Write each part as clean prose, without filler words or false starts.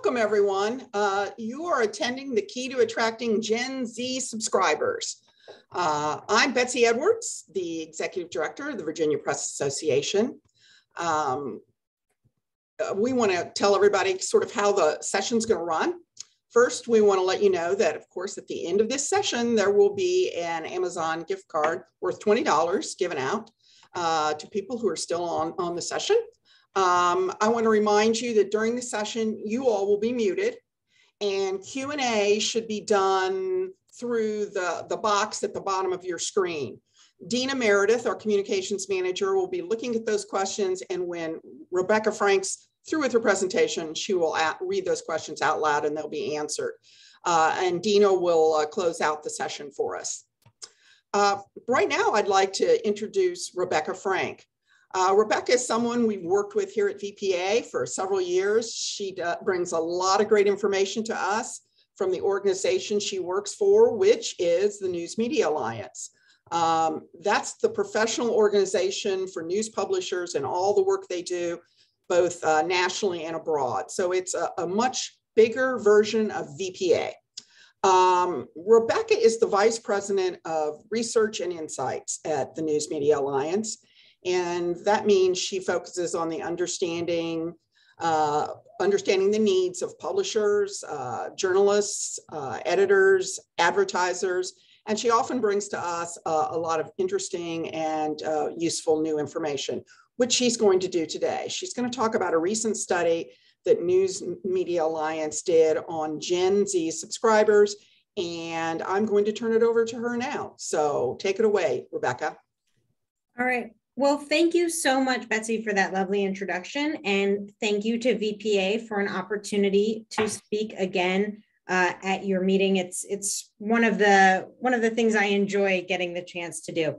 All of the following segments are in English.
welcome everyone. You are attending the Key to Attracting Gen Z Subscribers. I'm Betsy Edwards, the Executive Director of the Virginia Press Association. We want to tell everybody sort of how the session's going to run. First, we want to let you know that, of course, at the end of this session, there will be an Amazon gift card worth $20 given out to people who are still on the session. I want to remind you that during the session, you all will be muted, and Q&A should be done through the box at the bottom of your screen. Dina Meredith, our communications manager, will be looking at those questions, and when Rebecca Frank's through with her presentation, she will read those questions out loud and they'll be answered. And Dina will close out the session for us. Right now, I'd like to introduce Rebecca Frank. Rebecca is someone we've worked with here at VPA for several years. She brings a lot of great information to us from the organization she works for, which is the News Media Alliance. That's the professional organization for news publishers and all the work they do, both nationally and abroad. So it's a much bigger version of VPA. Rebecca is the Vice President of Research and Insights at the News Media Alliance. And that means she focuses on the understanding the needs of publishers, journalists, editors, advertisers, and she often brings to us a lot of interesting and useful new information, which she's going to do today. She's going to talk about a recent study that News Media Alliance did on Gen Z subscribers, and I'm going to turn it over to her now. So take it away, Rebecca. All right. Well, thank you so much, Betsy, for that lovely introduction. And thank you to VPA for an opportunity to speak again at your meeting. It's one of the things I enjoy getting the chance to do.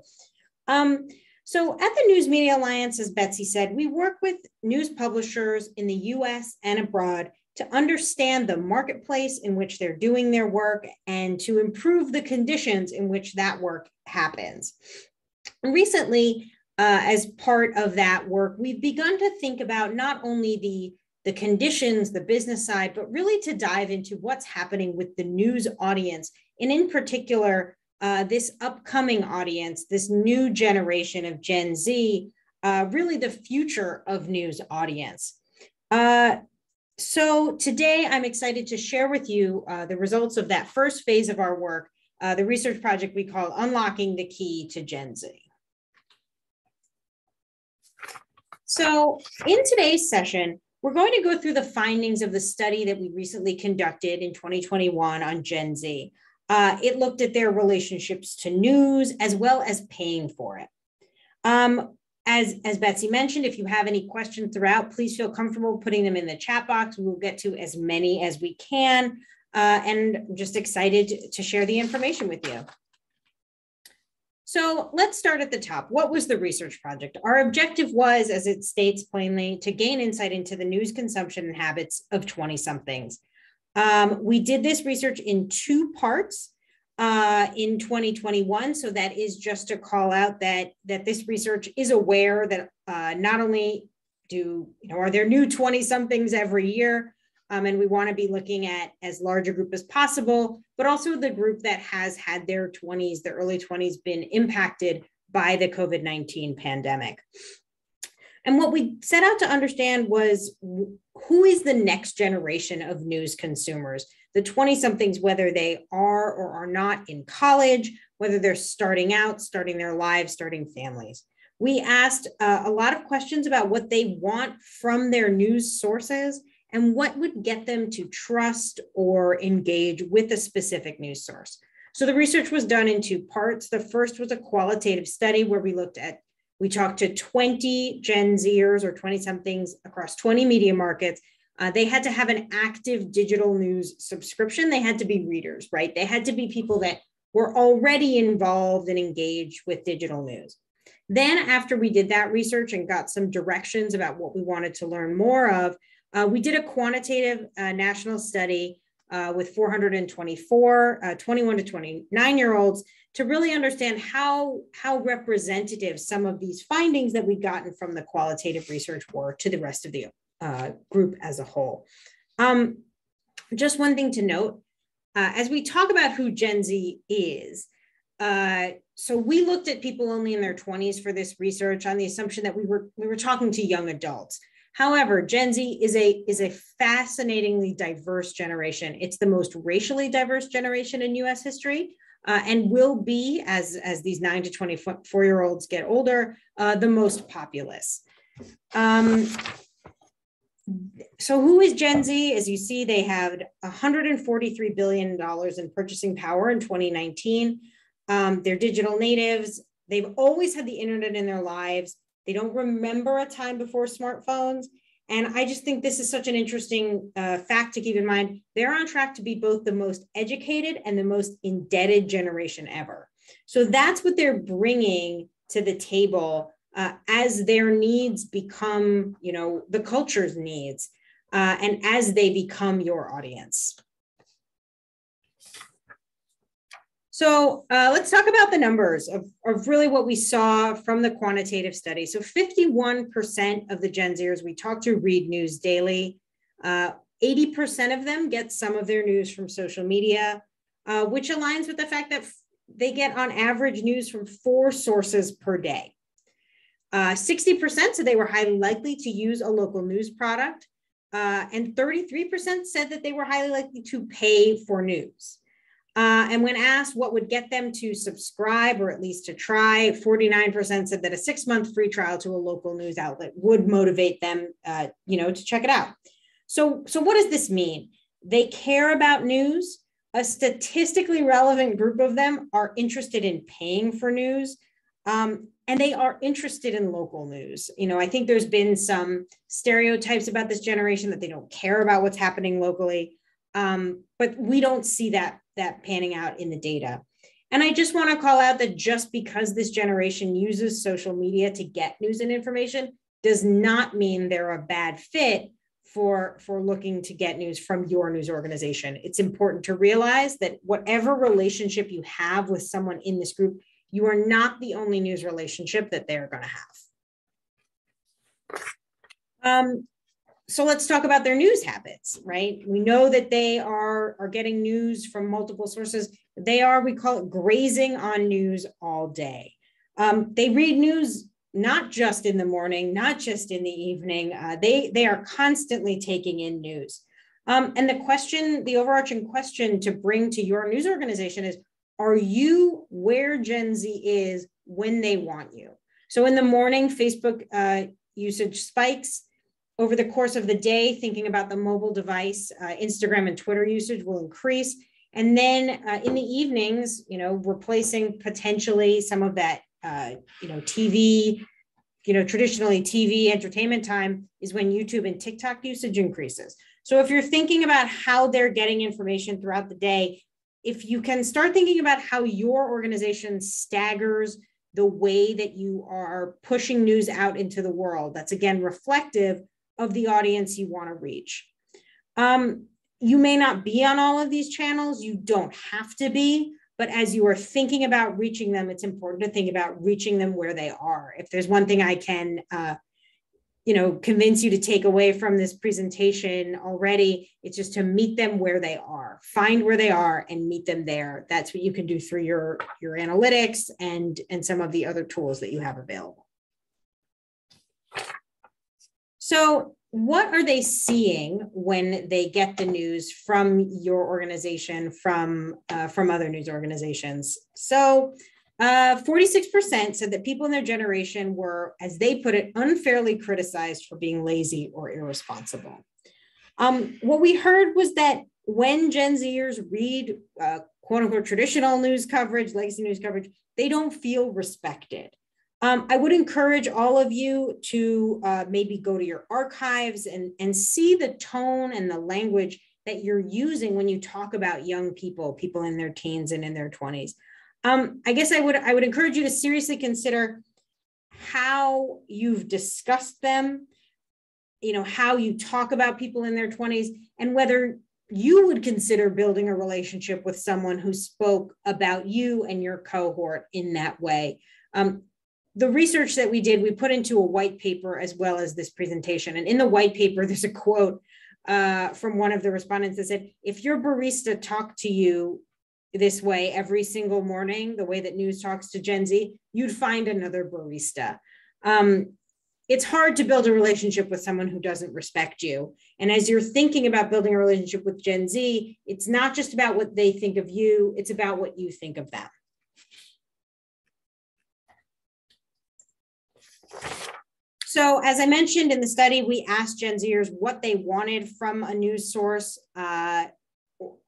So at the News Media Alliance, as Betsy said, we work with news publishers in the US and abroad to understand the marketplace in which they're doing their work and to improve the conditions in which that work happens. Recently, as part of that work, we've begun to think about not only the conditions, the business side, but really to dive into what's happening with the news audience, and in particular, this upcoming audience, this new generation of Gen Z, really the future of news audience. So today I'm excited to share with you the results of that first phase of our work, the research project we call Unlocking the Key to Gen Z. So in today's session, we're going to go through the findings of the study that we recently conducted in 2021 on Gen Z. It looked at their relationships to news as well as paying for it. As Betsy mentioned, if you have any questions throughout, please feel comfortable putting them in the chat box. We will get to as many as we can, and I'm just excited to share the information with you. So let's start at the top. What was the research project? Our objective was, as it states plainly, to gain insight into the news consumption and habits of 20-somethings. We did this research in two parts in 2021. So that is just to call out that this research is aware that not only are there new 20-somethings every year, and we want to be looking at as large a group as possible, but also the group that has had their 20s, their early 20s, been impacted by the COVID-19 pandemic. And what we set out to understand was who is the next generation of news consumers, the 20-somethings, whether they are or are not in college, whether they're starting out, starting their lives, starting families. We asked a lot of questions about what they want from their news sources and what would get them to trust or engage with a specific news source. So the research was done in two parts. The first was a qualitative study where we talked to 20 Gen Zers or 20-somethings across 20 media markets. They had to have an active digital news subscription. They had to be readers, right? They had to be people that were already involved and engaged with digital news. Then after we did that research and got some directions about what we wanted to learn more of, we did a quantitative national study with 424 21 to 29-year-olds to really understand how representative some of these findings that we'd gotten from the qualitative research were to the rest of the group as a whole. Just one thing to note, as we talk about who Gen Z is, so we looked at people only in their 20s for this research on the assumption that we were talking to young adults. However, Gen Z is a fascinatingly diverse generation. It's the most racially diverse generation in US history, and will be, as these 9 to 24-year-olds get older, the most populous. So who is Gen Z? As you see, they had $143 billion in purchasing power in 2019. They're digital natives. They've always had the internet in their lives. They don't remember a time before smartphones. And I just think this is such an interesting fact to keep in mind. They're on track to be both the most educated and the most indebted generation ever. So that's what they're bringing to the table as their needs become, the culture's needs, and as they become your audience. So let's talk about the numbers of really what we saw from the quantitative study. So 51% of the Gen Zers we talked to read news daily. 80% of them get some of their news from social media, which aligns with the fact that they get on average news from 4 sources per day. 60% said they were highly likely to use a local news product, and 33% said that they were highly likely to pay for news. And when asked what would get them to subscribe or at least to try, 49% said that a 6-month free trial to a local news outlet would motivate them, to check it out. So what does this mean? They care about news. A statistically relevant group of them are interested in paying for news. And they are interested in local news. I think there's been some stereotypes about this generation that they don't care about what's happening locally. But we don't see that panning out in the data. And I just want to call out that just because this generation uses social media to get news and information does not mean they're a bad fit for looking to get news from your news organization. It's important to realize that whatever relationship you have with someone in this group, you are not the only news relationship that they're going to have. So let's talk about their news habits, right? We know that they are getting news from multiple sources. We call it grazing on news all day. They read news not just in the morning, not just in the evening. They are constantly taking in news. And the overarching question to bring to your news organization is, are you where Gen Z is when they want you? So in the morning, Facebook usage spikes. Over the course of the day, thinking about the mobile device, Instagram and Twitter usage will increase. And then in the evenings, replacing potentially some of that, TV, traditionally TV entertainment time is when YouTube and TikTok usage increases. So if you're thinking about how they're getting information throughout the day, if you can start thinking about how your organization staggers the way that you are pushing news out into the world, that's again reflective of the audience you want to reach. You may not be on all of these channels. You don't have to be, but as you are thinking about reaching them, it's important to think about reaching them where they are. If there's one thing I can, convince you to take away from this presentation already, it's just to meet them where they are, find where they are and meet them there. That's what you can do through your analytics and some of the other tools that you have available. So what are they seeing when they get the news from your organization, from other news organizations? So 46% said that people in their generation were, as they put it, unfairly criticized for being lazy or irresponsible. What we heard was that when Gen Zers read quote unquote traditional news coverage, legacy news coverage, they don't feel respected. I would encourage all of you to maybe go to your archives and see the tone and the language that you're using when you talk about young people in their teens and in their 20s. I guess I would encourage you to seriously consider how you've discussed them, how you talk about people in their 20s, and whether you would consider building a relationship with someone who spoke about you and your cohort in that way. The research that we did, we put into a white paper as well as this presentation. And in the white paper, there's a quote from one of the respondents that said, if your barista talked to you this way every single morning, the way that news talks to Gen Z, you'd find another barista. It's hard to build a relationship with someone who doesn't respect you. And as you're thinking about building a relationship with Gen Z, it's not just about what they think of you, it's about what you think of them. So as I mentioned in the study, we asked Gen Zers what they wanted from a news source,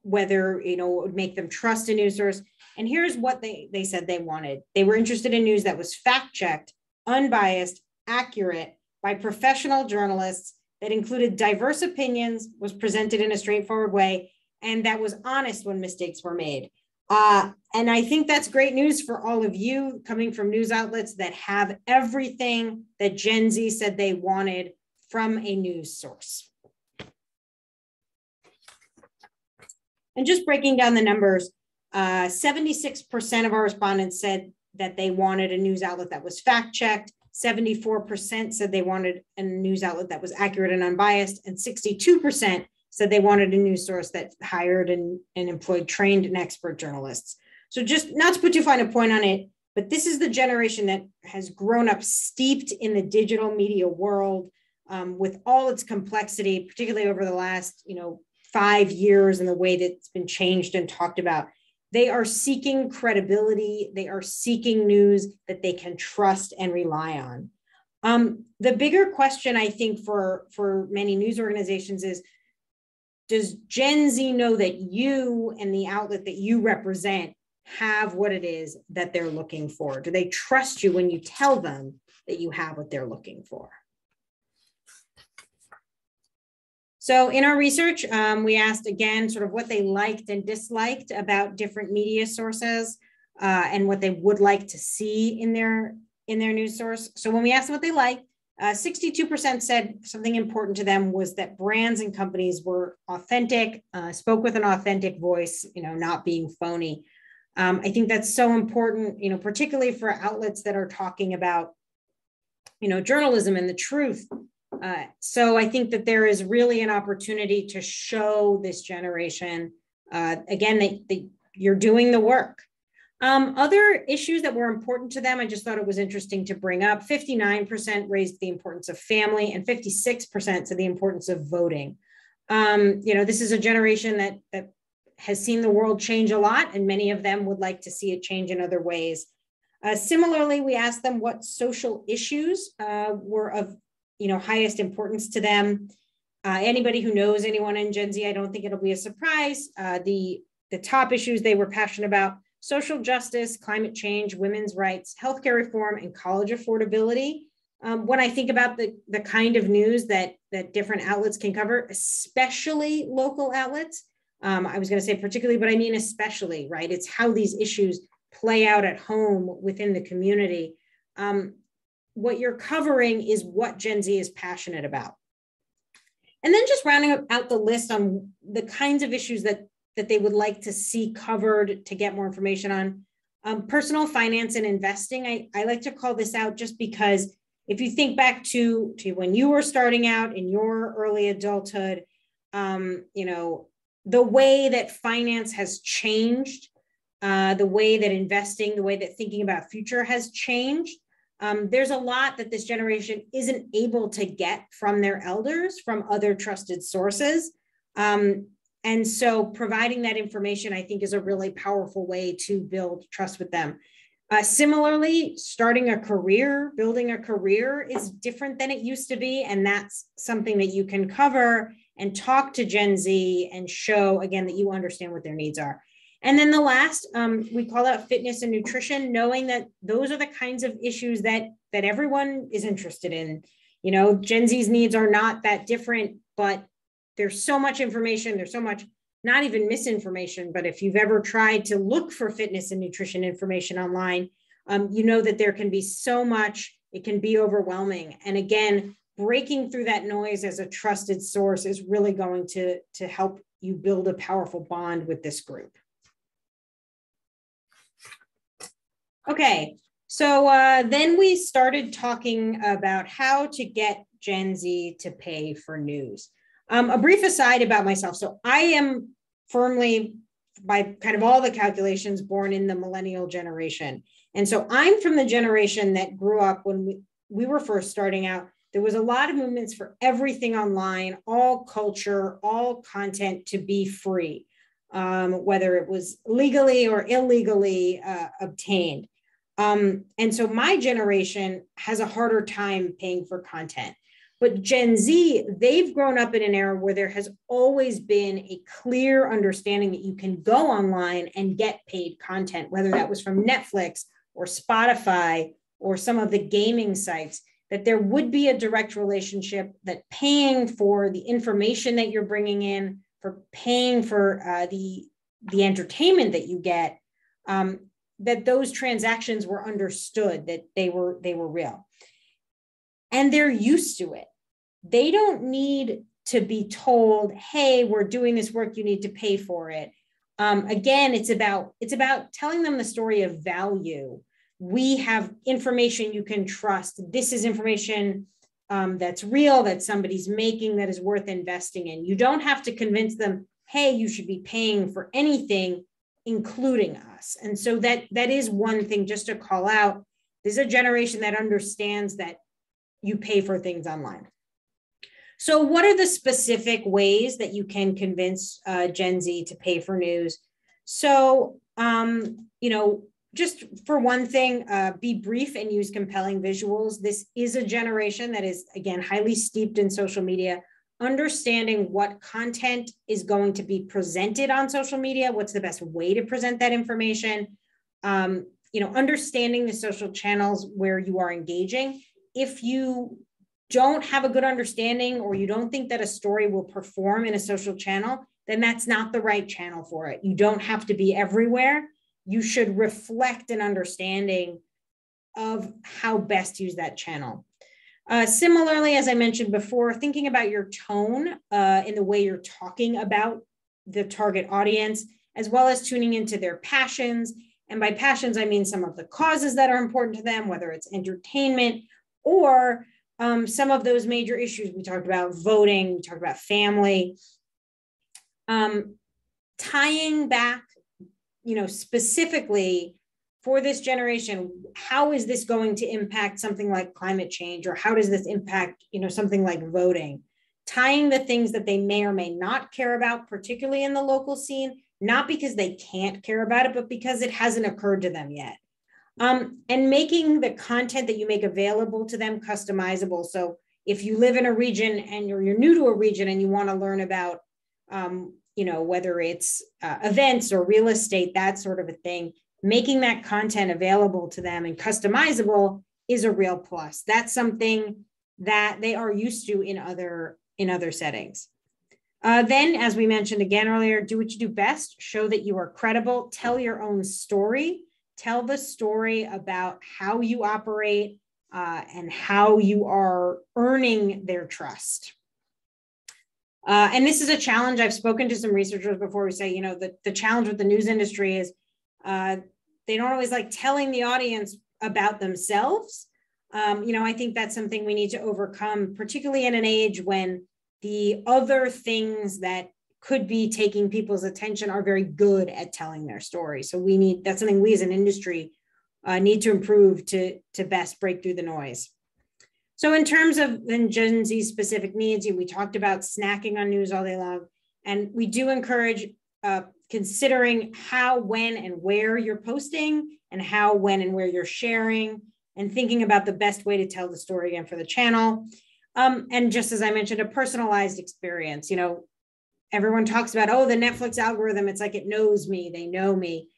whether it would make them trust a news source. And here's what they said they wanted. They were interested in news that was fact-checked, unbiased, accurate by professional journalists, that included diverse opinions, was presented in a straightforward way, and that was honest when mistakes were made. And I think that's great news for all of you coming from news outlets that have everything that Gen Z said they wanted from a news source. And just breaking down the numbers, 76% of our respondents said that they wanted a news outlet that was fact-checked, 74% said they wanted a news outlet that was accurate and unbiased, and 62% said they wanted a news source that hired and employed trained and expert journalists. So just not to put too fine a point on it, but this is the generation that has grown up steeped in the digital media world with all its complexity, particularly over the last 5 years and the way that it's been changed and talked about. They are seeking credibility. They are seeking news that they can trust and rely on. The bigger question, I think, for many news organizations is, does Gen Z know that you and the outlet that you represent have what it is that they're looking for? Do they trust you when you tell them that you have what they're looking for? So in our research, we asked again sort of what they liked and disliked about different media sources and what they would like to see in their news source. So when we asked them what they liked, 62% said something important to them was that brands and companies were authentic, spoke with an authentic voice, not being phony. I think that's so important, particularly for outlets that are talking about, journalism and the truth. So I think that there is really an opportunity to show this generation, again, that you're doing the work. Other issues that were important to them, I just thought it was interesting to bring up. 59% raised the importance of family and 56% said the importance of voting. This is a generation that has seen the world change a lot, and many of them would like to see it change in other ways. Similarly, we asked them what social issues were of highest importance to them. Anybody who knows anyone in Gen Z, I don't think it'll be a surprise. The top issues they were passionate about: social justice, climate change, women's rights, healthcare reform, and college affordability. When I think about the kind of news that different outlets can cover, especially local outlets, I was going to say particularly, but I mean especially, right? It's how these issues play out at home within the community. What you're covering is what Gen Z is passionate about. And then just rounding out the list on the kinds of issues that they would like to see covered to get more information on. Personal finance and investing, I like to call this out just because if you think back to when you were starting out in your early adulthood, the way that finance has changed, the way that investing, the way that thinking about future has changed. There's a lot that this generation isn't able to get from their elders, from other trusted sources. And so providing that information, I think, is a really powerful way to build trust with them. Similarly, starting a career, building a career is different than it used to be. And that's something that you can cover and talk to Gen Z and show, again, that you understand what their needs are. And then the last, we call out fitness and nutrition, knowing that those are the kinds of issues that everyone is interested in. Gen Z's needs are not that different, but there's so much information. There's so much, not even misinformation, but if you've ever tried to look for fitness and nutrition information online, that there can be so much, it can be overwhelming. And again, breaking through that noise as a trusted source is really going to help you build a powerful bond with this group. Okay, so then we started talking about how to get Gen Z to pay for news. A brief aside about myself. So I am firmly, by kind of all the calculations, born in the millennial generation. And so I'm from the generation that grew up when we were first starting out. There was a lot of movements for everything online, all culture, all content to be free, whether it was legally or illegally obtained. And so my generation has a harder time paying for content. But Gen Z, they've grown up in an era where there has always been a clear understanding that you can go online and get paid content, whether that was from Netflix or Spotify or some of the gaming sites, that there would be a direct relationship, that paying for the information that you're bringing in, for paying for the entertainment that you get, that those transactions were understood, that they were real. And they're used to it. They don't need to be told, hey, we're doing this work, you need to pay for it. Again, it's about telling them the story of value. We have information you can trust. This is information that's real, that somebody's making, that is worth investing in. You don't have to convince them, hey, you should be paying for anything, including us. And so that is one thing just to call out. There's a generation that understands that you pay for things online. So what are the specific ways that you can convince Gen Z to pay for news? So, just for one thing, be brief and use compelling visuals. This is a generation that is, again, highly steeped in social media, understanding what content is going to be presented on social media, what's the best way to present that information, understanding the social channels where you are engaging. If you don't have a good understanding, or you don't think that a story will perform in a social channel, then that's not the right channel for it. You don't have to be everywhere. You should reflect an understanding of how best to use that channel. Similarly, as I mentioned before, thinking about your tone in the way you're talking about the target audience, as well as tuning into their passions. And by passions, I mean some of the causes that are important to them, whether it's entertainment or some of those major issues. We talked about voting, we talked about family. Tying back, specifically for this generation, how is this going to impact something like climate change, or how does this impact, something like voting? Tying the things that they may or may not care about, particularly in the local scene, not because they can't care about it, but because it hasn't occurred to them yet. And making the content that you make available to them customizable. So if you live in a region and you're new to a region and you want to learn about, whether it's events or real estate, that sort of a thing, making that content available to them and customizable is a real plus. That's something that they are used to in other settings. Then, as we mentioned again earlier, do what you do best. Show that you are credible. Tell your own story. Tell the story about how you operate and how you are earning their trust. And this is a challenge. I've spoken to some researchers before who say, the challenge with the news industry is they don't always like telling the audience about themselves. I think that's something we need to overcome, particularly in an age when the other things that could be taking people's attention are very good at telling their story. So that's something we as an industry need to improve to best break through the noise. So in terms of Gen Z specific needs, we talked about snacking on news all day long, and we do encourage considering how, when, and where you're posting, and how, when, and where you're sharing, and thinking about the best way to tell the story again for the channel. And just as I mentioned, a personalized experience. Everyone talks about, the Netflix algorithm, it's like it knows me, they know me.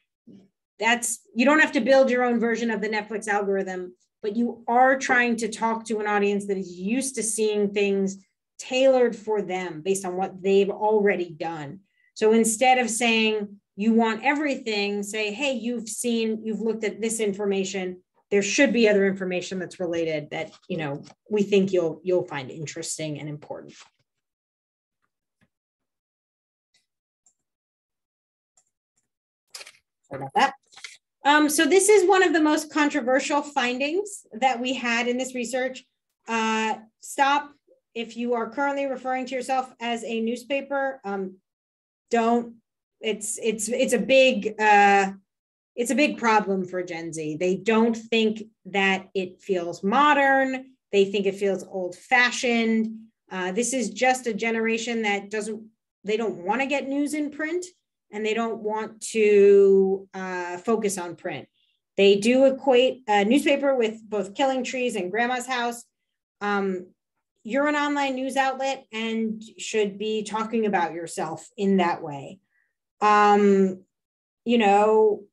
You don't have to build your own version of the Netflix algorithm, but you are trying to talk to an audience that is used to seeing things tailored for them based on what they've already done. So instead of saying you want everything, say, hey, you've looked at this information. There should be other information that's related that, we think you'll find interesting and important. Sorry about that. So this is one of the most controversial findings that we had in this research. Stop if you are currently referring to yourself as a newspaper, don't. It's a big problem for Gen Z. They don't think that it feels modern. They think it feels old-fashioned. This is just a generation that they don't want to get news in print, and they don't want to focus on print. They do equate a newspaper with both Killing Trees and Grandma's House. You're an online news outlet and should be talking about yourself in that way. You know,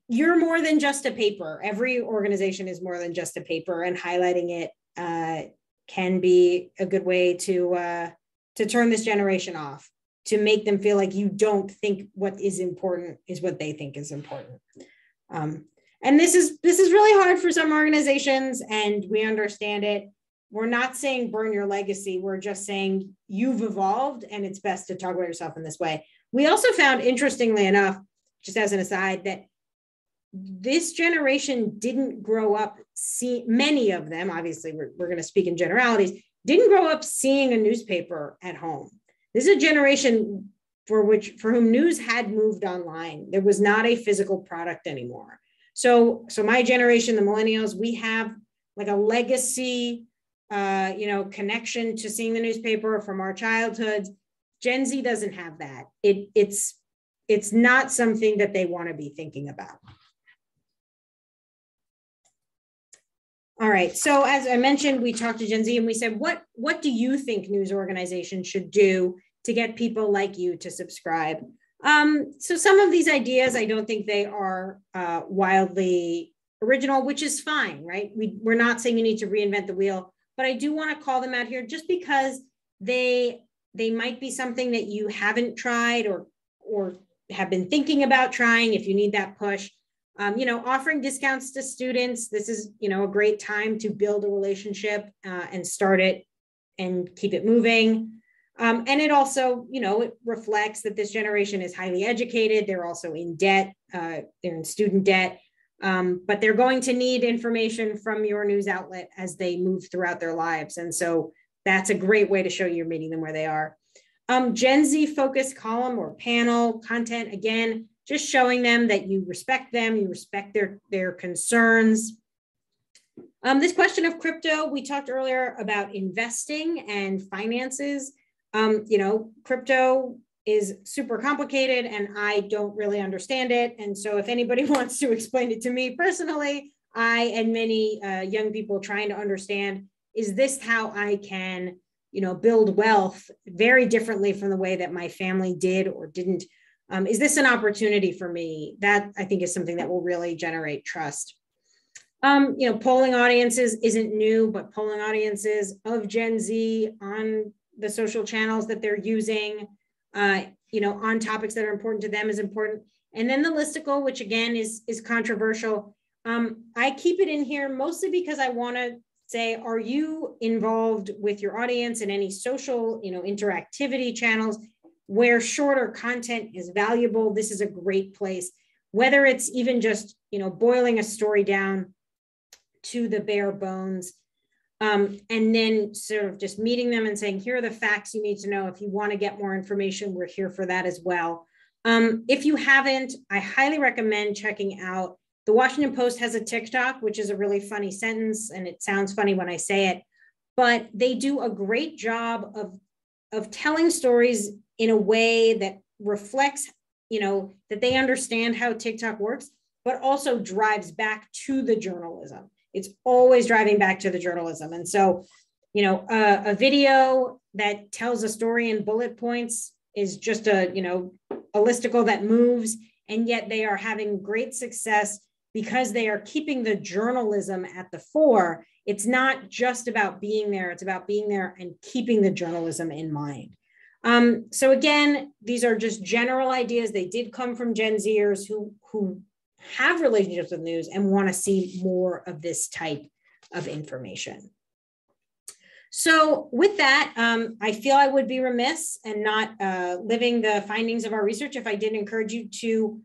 you're more than just a paper. Every organization is more than just a paper, and highlighting it can be a good way to turn this generation off, to make them feel like you don't think what is important is what they think is important. And this is really hard for some organizations, and we understand it. We're not saying burn your legacy. We're just saying you've evolved, and it's best to talk about yourself in this way. We also found, interestingly enough, just as an aside, that this generation didn't grow up many of them, obviously we're going to speak in generalities, didn't grow up seeing a newspaper at home. This is a generation for whom news had moved online. There was not a physical product anymore. So my generation, the millennials, we have like a legacy, connection to seeing the newspaper from our childhoods. Gen Z doesn't have that. It's not something that they want to be thinking about. All right, so as I mentioned, we talked to Gen Z and we said, what do you think news organizations should do to get people like you to subscribe? So some of these ideas, I don't think they are wildly original, which is fine, right? We're not saying you need to reinvent the wheel, but I do want to call them out here just because they might be something that you haven't tried or have been thinking about trying if you need that push. Offering discounts to students. This is, a great time to build a relationship and start it and keep it moving. And it also, it reflects that this generation is highly educated. They're also in debt. They're in student debt, but they're going to need information from your news outlet as they move throughout their lives. And so that's a great way to show you're meeting them where they are. Gen Z focused column or panel content, again, just showing them that you respect them, you respect their concerns. This question of crypto, we talked earlier about investing and finances. Crypto is super complicated and I don't really understand it. And so if anybody wants to explain it to me personally, I and many young people trying to understand, is this how I can, build wealth very differently from the way that my family did or didn't? Is this an opportunity for me? That I think is something that will really generate trust. Polling audiences isn't new, but polling audiences of Gen Z on the social channels that they're using, on topics that are important to them is important. And then the listicle, which again is controversial. I keep it in here mostly because I want to say, are you involved with your audience in any social, interactivity channels where shorter content is valuable? This is a great place, whether it's even just, boiling a story down to the bare bones, and then sort of just meeting them and saying, here are the facts you need to know. If you want to get more information, we're here for that as well. If you haven't, I highly recommend checking out, the Washington Post has a TikTok, which is a really funny sentence, and it sounds funny when I say it, but they do a great job of telling stories in a way that reflects, that they understand how TikTok works, but also drives back to the journalism. It's always driving back to the journalism. And so, a video that tells a story in bullet points is just a listicle that moves, and yet they are having great success because they are keeping the journalism at the fore. It's not just about being there, it's about being there and keeping the journalism in mind. So again, these are just general ideas. They did come from Gen Zers who have relationships with news and want to see more of this type of information. So with that, I feel I would be remiss and not living the findings of our research if I didn't encourage you to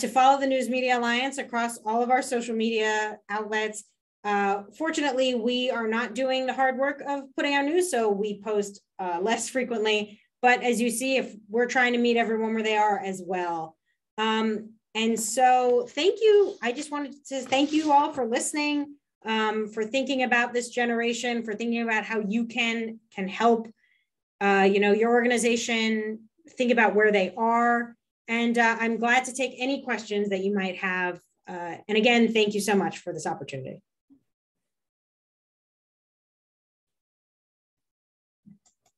follow the News Media Alliance across all of our social media outlets. Fortunately, we are not doing the hard work of putting out news, so we post less frequently. But as you see, if we're trying to meet everyone where they are as well. And so thank you. I just wanted to thank you all for listening, for thinking about this generation, for thinking about how you can help your organization think about where they are. And I'm glad to take any questions that you might have. And again, thank you so much for this opportunity.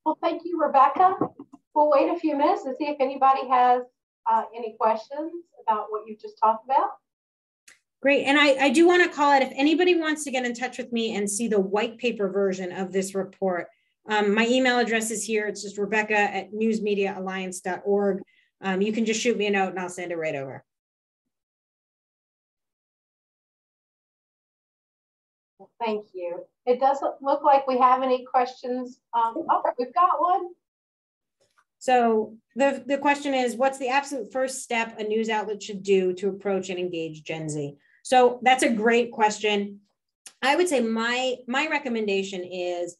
Well, thank you, Rebecca. We'll wait a few minutes to see if anybody has any questions about what you've just talked about. Great. And I do want to call it, if anybody wants to get in touch with me and see the white paper version of this report, my email address is here. It's just rebecca@newsmediaalliance.org. You can just shoot me a note and I'll send it right over. Well, thank you. It doesn't look like we have any questions. Oh, we've got one. So the question is, what's the absolute first step a news outlet should do to approach and engage Gen Z? So that's a great question. I would say my recommendation is,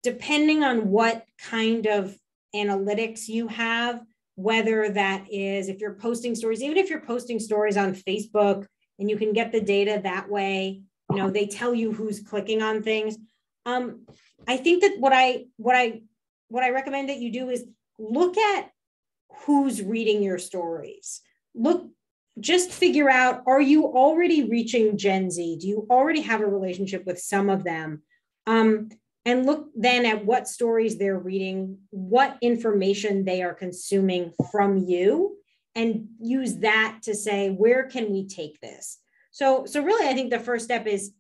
depending on what kind of analytics you have, whether that is, if you're posting stories, even if you're posting stories on Facebook and you can get the data that way, they tell you who's clicking on things. I think that what I recommend that you do is look at who's reading your stories. Just figure out, are you already reaching Gen Z? Do you already have a relationship with some of them? And look then at what stories they're reading, what information they are consuming from you, and use that to say, where can we take this? So really, I think the first step is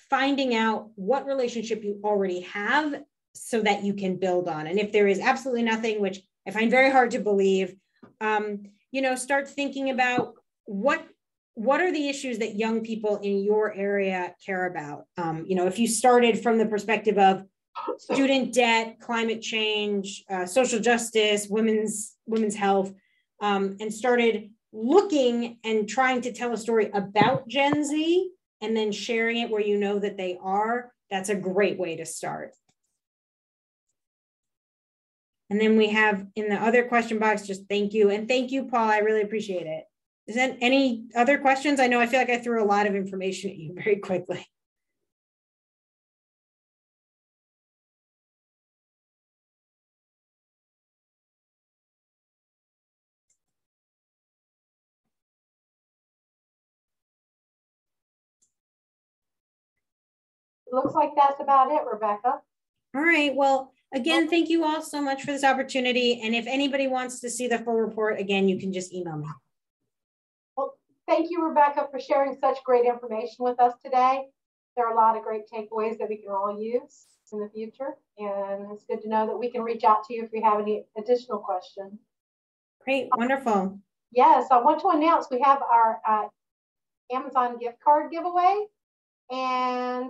finding out what relationship you already have so that you can build on. And if there is absolutely nothing, which I find very hard to believe, start thinking about what are the issues that young people in your area care about? If you started from the perspective of student debt, climate change, social justice, women's health, and started looking and trying to tell a story about Gen Z and then sharing it where you know that they are, that's a great way to start. And then we have in the other question box, just thank you. And thank you, Paul. I really appreciate it. Is there any other questions? I know I feel like I threw a lot of information at you very quickly. Looks like that's about it, Rebecca. All right. Well, again, thank you all so much for this opportunity. And if anybody wants to see the full report, again, you can just email me. Well, thank you, Rebecca, for sharing such great information with us today. There are a lot of great takeaways that we can all use in the future. And it's good to know that we can reach out to you if we have any additional questions. Great. Wonderful. Yes, I want to announce we have our Amazon gift card giveaway. And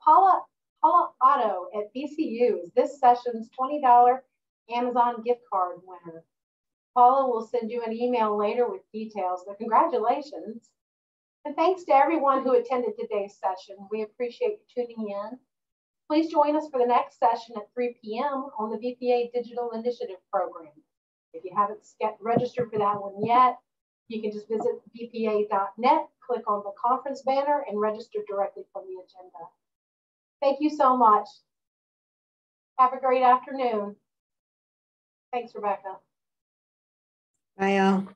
Paula Otto at BCU is this session's $20 Amazon gift card winner. Paula will send you an email later with details, but congratulations. And thanks to everyone who attended today's session. We appreciate you tuning in. Please join us for the next session at 3 p.m. on the VPA Digital Initiative Program. If you haven't registered for that one yet, you can just visit vpa.net, click on the conference banner, and register directly from the agenda. Thank you so much. Have a great afternoon. Thanks, Rebecca. Bye, all.